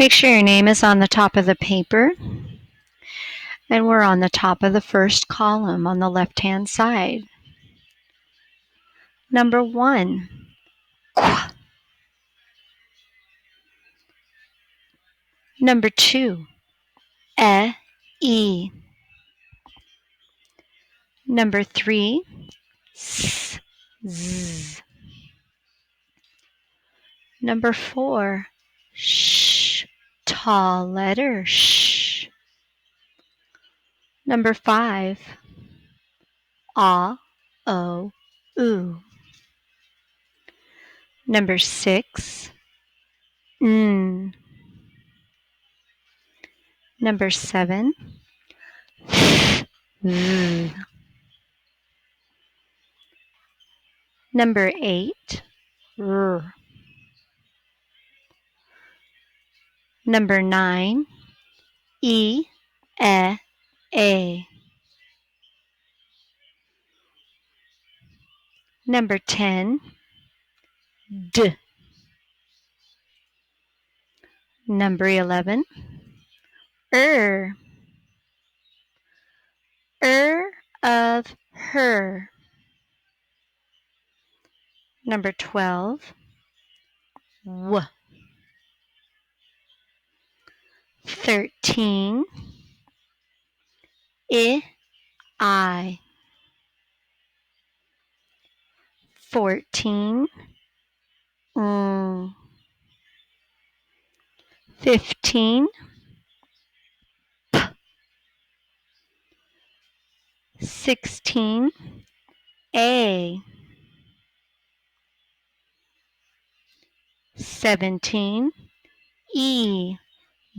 Make sure your name is on the top of the paper, and we're on the top of the first column on the left-hand side. Number 1, qu. Number 2, e. Number 3, s, z. Number 4, sh, tall letter sh. Number 5, o, oo. Number 6, n. Number 7, z. Number 8, r. Number 9, e, a. Number 10, d. Number 11, of her. Number 12, w. 13, I. 14, 15, 16, a. 17, e.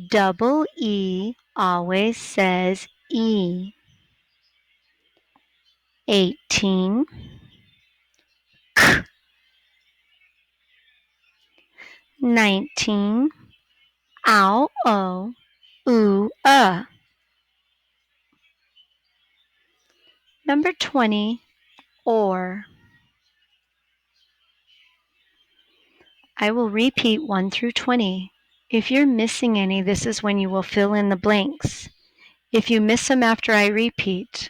Double E always says E. 18, k. 19, ow, o, oo, Number 20, or. I will repeat 1 through 20. If you're missing any, this is when you will fill in the blanks. If you miss them after I repeat,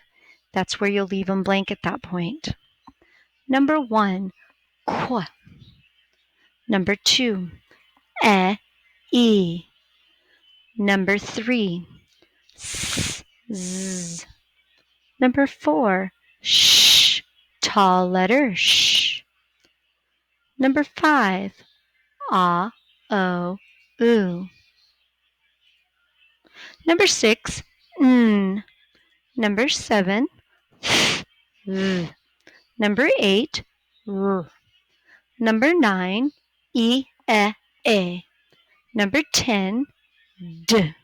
that's where you'll leave them blank at that point. Number 1, qu. Number 2, e. Number 3, s, z. Number 4, sh, tall letter sh. Number 5, o, oo. Number 6, n. Number 7, th. Number 8, r. Number 9, a. Number 10, d.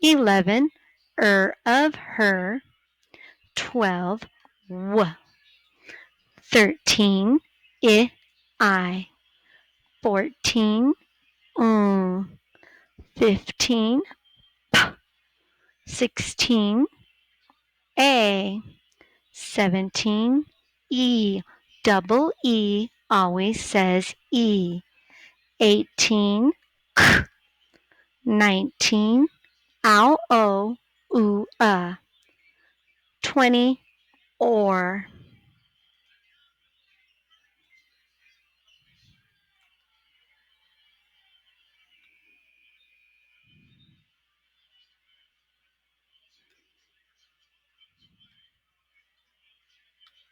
11, of her. 12, w. 13, I. 14, 15, p. 16, a. 17, e. Double E always says E. 18, k. 19, ow, o, oo, 20, or.